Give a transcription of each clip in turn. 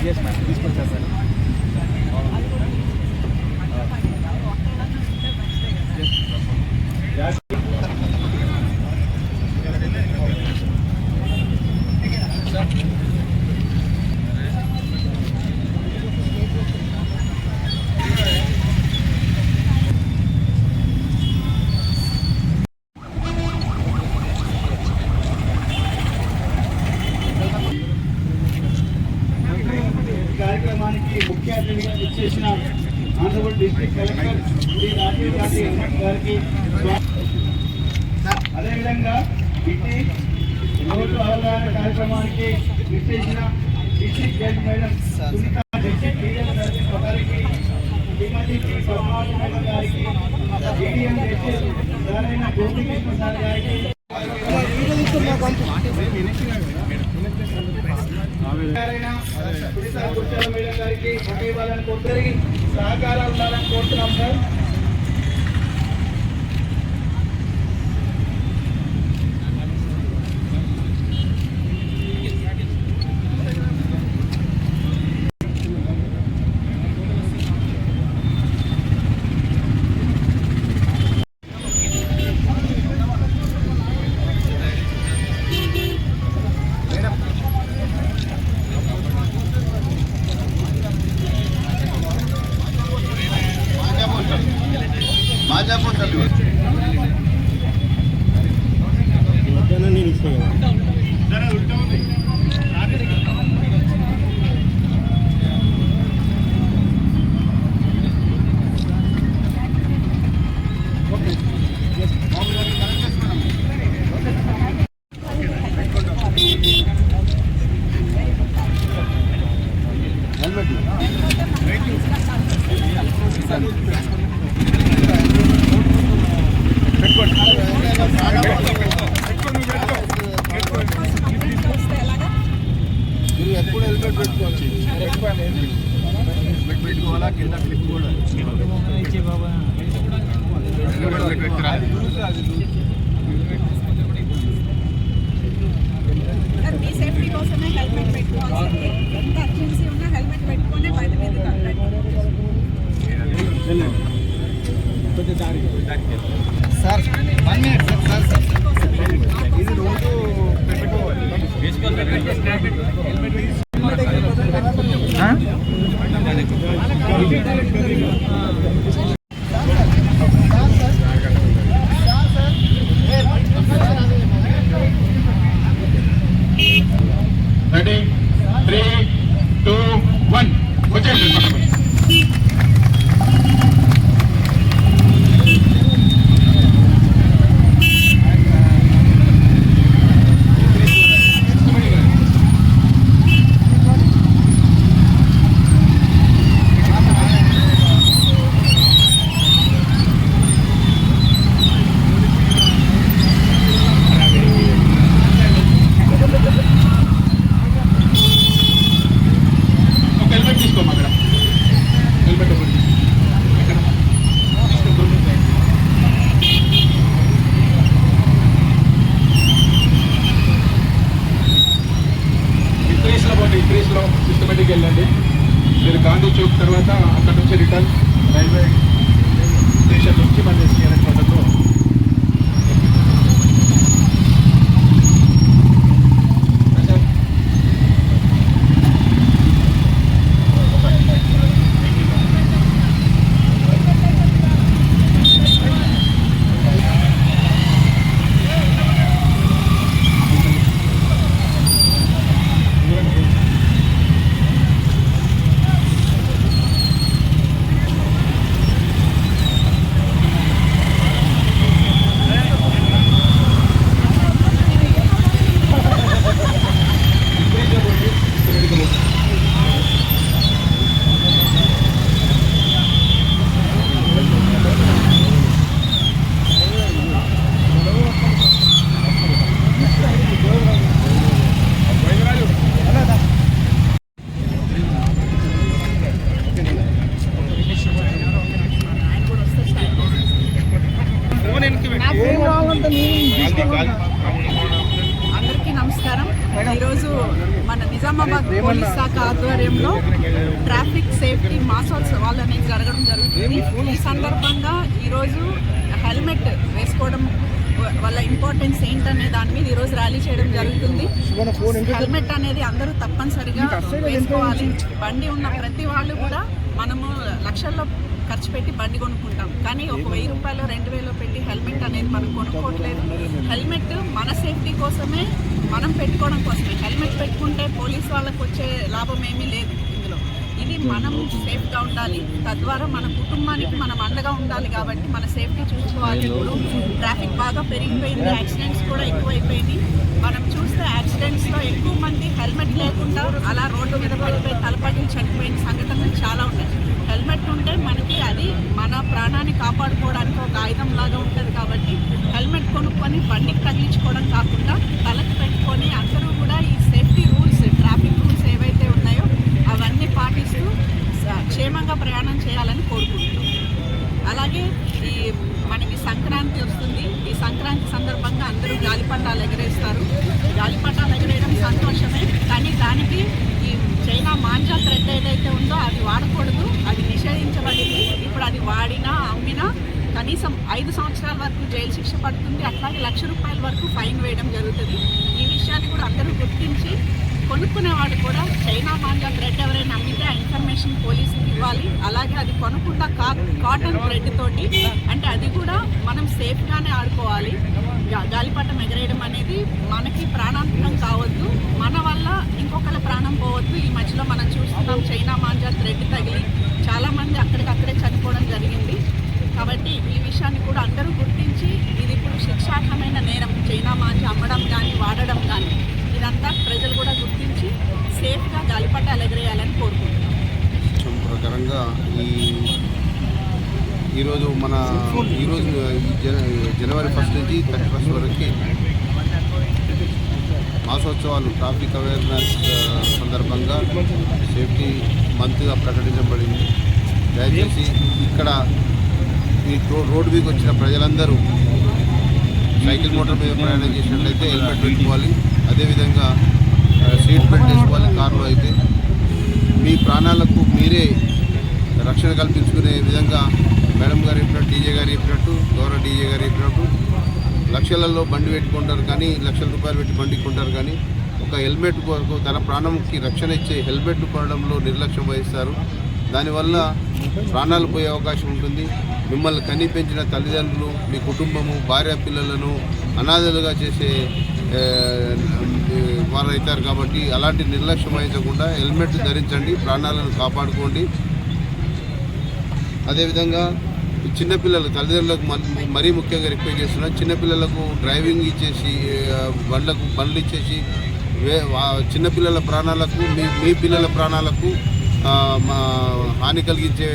Yes ma'am తీసుకొచ్చేస్తాను. కార్యక్రమానికి ముఖ్య అతిథిగా ఇచ్చేసిన ఆంధ్రప్రదేశ్ డిస్ట్రిక్ట్ కలెక్టర్ శ్రీ రాజీవ్ గాంధీ గారికి, అదేవిధంగా ఇట్టి రోడ్డు అవగాహన కార్యక్రమానికి ఇచ్చేసిన district judge madam Sunitha, district legal service authority Shrimati Padmavathi madam గారికి, ఏడీఎం సారైన గోపికృష్ణ సార్ గారికి, మేడం గారికి ఇవ్వాలని కోరుతూ సహకారం ఉండాలని కోరుతున్నాం సార్. ఎప్పుడు హెల్మెట్ పెట్టుకోవచ్చు, హెల్మెట్ పెట్టుకోవాలా, కింద క్లిప్ కూడా మీ సేఫ్టీ కోసమే హెల్మెట్ పెట్టుకోవాల్సింది. ఎంత అర్జెన్సీ ఉన్నా హెల్మెట్ పెట్టుకునే బయట మీద సార్ 1 minute సార్. ఇది రోజు పెట్టుకోవాలి. రెడీ 3, 2, 1 వచ్చేయండి. ఇంక్రీస్లో సిస్టమేటిక్ వెళ్ళండి. మీరు గాంధీ చౌక్ తర్వాత అక్కడ నుంచి రిటర్న్ రైల్వే స్టేషన్ నుంచి మన సిఆర్ఎస్ పద్ధతిలో ఈరోజు మన నిజామాబాద్ పోలీస్ శాఖ ఆధ్వర్యంలో ట్రాఫిక్ సేఫ్టీ మాసోత్సవాలు అనేది జరగడం జరుగుతుంది. ఈ సందర్భంగా ఈరోజు హెల్మెట్ వేసుకోవడం వల్ల ఇంపార్టెన్స్ ఏంటనే దాని మీద ఈరోజు ర్యాలీ చేయడం జరుగుతుంది. హెల్మెట్ అనేది అందరూ తప్పనిసరిగా వేసుకోవాలి. బండి ఉన్న ప్రతి వాళ్ళు కూడా మనము లక్షల్లో ఖర్చు పెట్టి బండి కొనుక్కుంటాం, కానీ ఒక 1000 రూపాయలు 2000 పెట్టి హెల్మెట్ అనేది మనం కొనుక్కోవట్లేదు. హెల్మెట్ మన సేఫ్టీ కోసమే, మనం పెట్టుకోవడం కోసమే. హెల్మెట్ పెట్టుకుంటే పోలీస్ వాళ్ళకు వచ్చే లాభం ఏమీ లేదు ఇందులో. ఇది మనం సేఫ్గా ఉండాలి, తద్వారా మన కుటుంబానికి మనం అండగా ఉండాలి. కాబట్టి మన సేఫ్టీ చూసుకోవాలి. ఇప్పుడు ట్రాఫిక్ బాగా పెరిగిపోయింది, యాక్సిడెంట్స్ కూడా ఎక్కువైపోయింది. మనం చూస్తే యాక్సిడెంట్స్లో ఎక్కువ మంది హెల్మెట్ లేకుండా అలా రోడ్డు మీద పడిపోయి తలపగిలి చనిపోయిన సంఘటనలు చాలా ఉన్నాయి. హెల్మెట్ ఉంటే మనకి అది మన ప్రాణాన్ని కాపాడుకోవడానికి ఒక ఆయుధం లాగా ఉంటుంది. కాబట్టి హెల్మెట్ కొనుక్కొని బండికి తగిలించుకోవడం కాకుండా తలకు పెట్టుకొని అందరూ కూడా ఈ సేఫ్టీ రూల్స్, ట్రాఫిక్ రూల్స్ ఏవైతే ఉన్నాయో అవన్నీ పాటిస్తూ క్షేమంగా ప్రయాణం చేయాలని కోరుకుంటున్నాం. అలాగే మనకి సంక్రాంతి వస్తుంది. ఈ సంక్రాంతి సందర్భంగా అందరూ గాలిపటాలు ఎగరేస్తారు. గాలిపటాలు ఎగరేయడం సంతోషమే, కానీ దానికి ఈ చైనా మాంజా థ్రెడ్ ఏదైతే ఉందో అది వాడకూడదు, అది నిషేధించబడింది. ఇప్పుడు అది వాడినా అమ్మినా కనీసం 5 సంవత్సరాల వరకు జైలు శిక్ష పడుతుంది. అట్లాగే ₹1,00,000 వరకు ఫైన్ వేయడం జరుగుతుంది. ఈ విషయాన్ని కూడా అందరూ గుర్తించి కొనుక్కునేవాడు కూడా చైనా మాంజా థ్రెడ్ ఎవరైనా అమ్మితే ఆ ఇన్ఫర్మేషన్ పోలీసుకి ఇవ్వాలి. అలాగే అది కొనకుండా కాటన్ థ్రెడ్ తోటి, అంటే అది కూడా మనం సేఫ్గానే ఆడుకోవాలి. గాలిపటం ఎగరేయడం అనేది మనకి ప్రాణాంతకం కావద్దు, మన వల్ల ఇంకొకళ్ళ ప్రాణం పోవద్దు. ఈ మధ్యలో మనం చూస్తున్నాం చైనా మాంజా థ్రెడ్ తగిలి చాలామంది అక్కడికక్కడే చనిపోవడం జరిగింది. కాబట్టి ఈ విషయాన్ని కూడా అందరూ గుర్తించి ఇది ఇప్పుడు శిక్షార్హమైన నేరం, చైనా మాంజా అమ్మడం కానీ వాడడం కానీ, ఇదంతా ప్రజలు కూడా గుర్తించి సేఫ్గా గాలిపటాలు ఎగరేయాలని కోరుకుంటున్నాం. ప్రకారంగా ఈరోజు జనవరి 1 నుంచి 31 వరకు మాసోత్సవాలు ట్రాఫిక్ అవేర్నెస్ సందర్భంగా సేఫ్టీ మంత్గా ప్రకటించబడింది. దయచేసి ఇక్కడ ఈ రోడ్ వీక్ వచ్చిన ప్రజలందరూ సైకిల్ మోటార్ మీద ప్రయాణం చేసినట్లయితే హెల్మెట్ పెట్టుకోవాలి. అదేవిధంగా సీట్ బెల్ట్ వేసుకోవాలి. కార్లో అయితే మీ ప్రాణాలకు మీరే రక్షణ కల్పించుకునే విధంగా మేడం గారు చెప్పినట్టు, డీజే గారు చెప్పినట్టు, గౌరవ డీజే గారు చెప్పినట్టు లక్షలలో బండి పెట్టుకుంటారు, కానీ ₹1,00,000 పెట్టి బండి కొంటారు, కానీ ఒక హెల్మెట్ కొరకు తన ప్రాణంకి రక్షణ ఇచ్చే హెల్మెట్ కొనడంలో నిర్లక్ష్యం వహిస్తారు. దానివల్ల ప్రాణాలు పోయే అవకాశం ఉంటుంది. మిమ్మల్ని కని పెంచిన తల్లిదండ్రులు, మీ కుటుంబము, భార్య పిల్లలను అనాథలుగా చేసే వారు అవుతారు. కాబట్టి అలాంటి నిర్లక్ష్యం వహించకుండా హెల్మెట్ ధరించండి, ప్రాణాలను కాపాడుకోండి. అదేవిధంగా చిన్నపిల్లలు తల్లిదండ్రులకు మరీ ముఖ్యంగా రిక్వెస్ట్ చేస్తున్నాను. చిన్నపిల్లలకు డ్రైవింగ్ ఇచ్చేసి బండ్లు ఇచ్చేసి చిన్నపిల్లల ప్రాణాలకు మీ పిల్లల ప్రాణాలకు హాని కలిగించే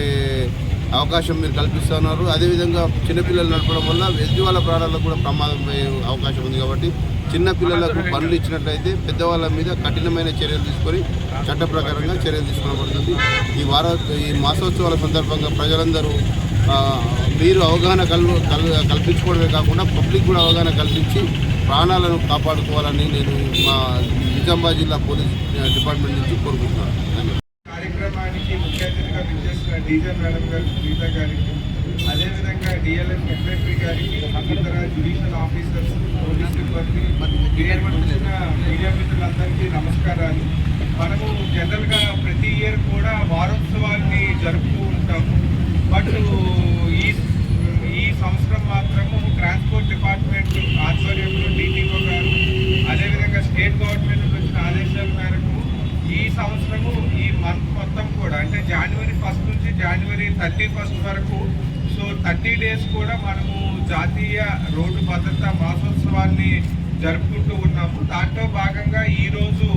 అవకాశం మీరు కల్పిస్తున్నారు. అదేవిధంగా చిన్నపిల్లలు నడపడం వల్ల ఎదుటి వాళ్ళ ప్రాణాలకు కూడా ప్రమాదం అయ్యే అవకాశం ఉంది. కాబట్టి చిన్నపిల్లలకు బండ్లు ఇచ్చినట్లయితే పెద్దవాళ్ళ మీద కఠినమైన చర్యలు తీసుకొని చట్ట ప్రకారంగా చర్యలు తీసుకోబడుతుంది. ఈ మాసోత్సవాల సందర్భంగా ప్రజలందరూ మీరు అవగాహన కల్పించుకోవడమే కాకుండా పబ్లిక్ కూడా అవగాహన కల్పించి ప్రాణాలను కాపాడుకోవాలని నేను మా నిజామాబాద్ జిల్లా పోలీస్ డిపార్ట్మెంట్ నుంచి కోరుకుంటున్నాను. కార్యక్రమానికి ముఖ్య అతిథిగా విచ్చేసిన డీజే మేడం గారు, సునీత గారికి, అదేవిధంగా డిఎల్ఎఫ్ సెక్రటరీ గారికి, ఇతర జ్యుడిషియల్ ఆఫీసర్స్, పోలీస్ సిబ్బంది, మీడియా మిత్రులందరికీ నమస్కారాలు. మనము జనరల్గా ప్రతి ఇయర్ కూడా వారోత్సవాన్ని జరుపుతూ ఉంటాము. బట్ ఈ సంవత్సరం మాత్రము ట్రాన్స్పోర్ట్ డిపార్ట్మెంట్ ఆధ్వర్యంలో DTO గారు, అదేవిధంగా స్టేట్ గవర్నమెంట్ నుంచి వచ్చిన ఆదేశాల మేరకు ఈ సంవత్సరము ఈ మంత్ మొత్తం కూడా, అంటే జనవరి 1 నుంచి జనవరి 31 వరకు, సో 30 days కూడా మనము జాతీయ రోడ్డు భద్రతా మాసోత్సవాన్ని జరుపుకుంటూ ఉన్నాము. దాంట్లో భాగంగా ఈరోజు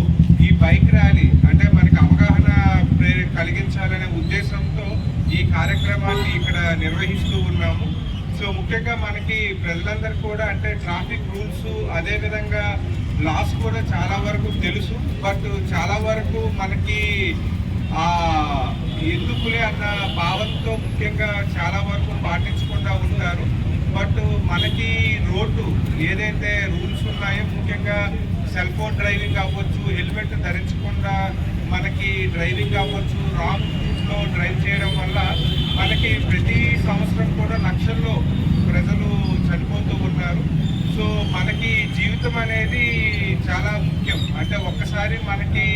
ఈ బైక్ ర్యాలీ, అంటే మనకి అవగాహన కలిగించాలనే ఉద్దేశంతో ఈ కార్యక్రమాన్ని ఇక్కడ నిర్వహిస్తూ ఉన్నాము. సో ముఖ్యంగా మనకి ప్రజలందరూ కూడా అంటే ట్రాఫిక్ రూల్స్, అదేవిధంగా లాస్ కూడా చాలా వరకు తెలుసు. బట్ చాలా వరకు మనకి ఎందుకులే అన్న భావంతో ముఖ్యంగా చాలా వరకు పాటించకుండా ఉంటారు. బట్ మనకి రోడ్డు ఏదైతే రూల్స్ ఉన్నాయో, ముఖ్యంగా సెల్ ఫోన్ డ్రైవింగ్ అవ్వచ్చు, హెల్మెట్ ధరించకుండా మనకి డ్రైవింగ్ అవ్వచ్చు, రాంగ్ రూట్లో డ్రైవ్ చేయడం వల్ల మనకి ప్రతి సంవత్సరం కూడా లక్షల్లో ప్రజలు చనిపోతూ ఉన్నారు. సో మనకి జీవితం అనేది చాలా ముఖ్యం. అంటే ఒక్కసారి మనకి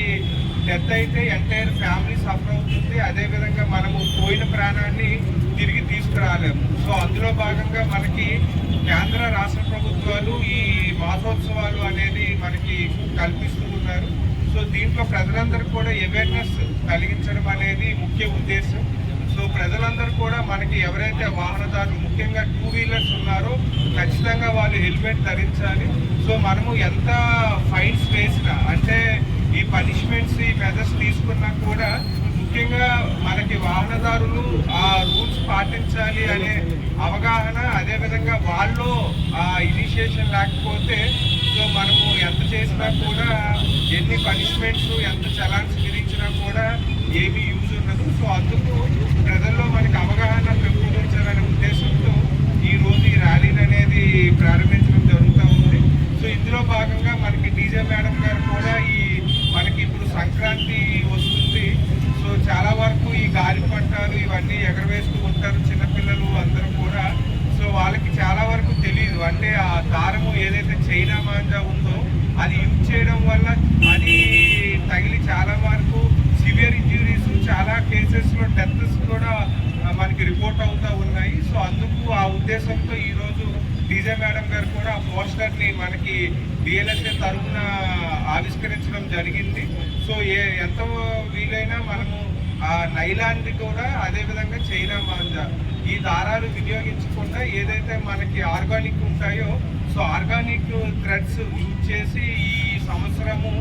డెత్ అయితే ఎంటైర్ ఫ్యామిలీ సఫర్ అవుతుంది. అదేవిధంగా మనము పోయిన ప్రాణాన్ని తిరిగి తీసుకురాలేము. సో అందులో భాగంగా మనకి కేంద్ర రాష్ట్ర ప్రభుత్వాలు ఈ మాసోత్సవాలు అనేది మనకి కల్పిస్తూ ఉన్నారు. సో దీంట్లో ప్రజలందరూ కూడా అవేర్నెస్ కలిగించడం అనేది ముఖ్య ఉద్దేశం. సో ప్రజలందరూ కూడా మనకి ఎవరైతే వాహనదారులు ముఖ్యంగా 2 వీలర్స్ ఉన్నారో ఖచ్చితంగా వాళ్ళు హెల్మెట్ ధరించాలి. సో మనము ఎంత ఫైన్స్ వేసినా, అంటే ఈ పనిష్మెంట్స్, ఈ మెజర్స్ తీసుకున్నా కూడా ముఖ్యంగా మనకి వాహనదారులు ఆ రూల్స్ పాటించాలి అనే అవగాహన, అదేవిధంగా వాళ్ళు ఆ ఇనిషియేషన్ లేకపోతే సో మనము ఎంత చేసినా కూడా, ఎన్ని పనిష్మెంట్స్, ఎంత చలాన్స్ విధించినా కూడా ఏమీ యూజ్ ఉండదు. సో అందుకు ప్రజల్లో మనకి అవగాహన పెంపొందించాలనే ఉద్దేశంతో ఈరోజు ఈ ర్యాలీని అనేది ప్రారంభించడం జరుగుతూ ఉంది. సో ఇందులో భాగంగా మనకి డీజే మేడం గారు కూడా మనకి ఇప్పుడు సంక్రాంతి వస్తుంది. సో చాలా వరకు ఈ గాలిపటాలు ఇవన్నీ ఎగరవేస్తూ ఉంటారు చిన్నపిల్లలు అందరూ కూడా. సో వాళ్ళకి చాలా వరకు తెలియదు. అంటే ఆ దారము ఏదైతే చైనా మాంజా ఉందో అది యూజ్ చేయడం వల్ల అది తగిలి చాలా వరకు సివియర్ ఇంజురీస్, చాలా కేసెస్లో డెత్స్ కూడా మనకి రిపోర్ట్ అవుతూ ఉన్నాయి. సో అందుకు ఆ ఉద్దేశంతో ఈరోజు డీజే మేడం గారు కూడా ఆ పోస్టర్ని మనకి డిఎల్ఎస్ఏ తరఫున ఆవిష్కరించడం జరిగింది. సో ఎంత వీలైనా మనము ఆ నైలాండ్ని కూడా, అదేవిధంగా చైనా మాంజా, ఈ దారాలు వినియోగించకుండా ఏదైతే మనకి ఆర్గానిక్ ఉంటాయో సో ఆర్గానిక్ థ్రెడ్స్ యూజ్ చేసి ఈ సంవత్సరము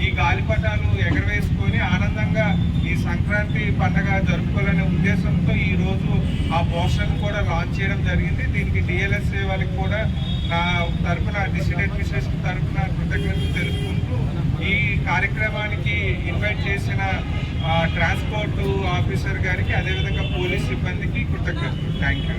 ఈ గాలిపటాలు ఎగరవేసుకొని ఆనందంగా ఈ సంక్రాంతి పండుగ జరుపుకోవాలనే ఉద్దేశంతో ఈరోజు ఆ పోస్టర్ని కూడా లాంచ్ చేయడం జరిగింది. దీనికి డిఎల్ఎస్ఏ వాళ్ళకి కూడా నా తరఫున, డిస్ట్రిక్ట్ అడ్మినిస్ట్రేషన్ తరఫున కృతజ్ఞతలు తెలుపుకుంటూ ఈ కార్యక్రమానికి ఇన్వైట్ చేసిన ట్రాన్స్పోర్ట్ ఆఫీసర్ గారికి, అదేవిధంగా పోలీస్ సిబ్బందికి కృతజ్ఞతలు. Thank you.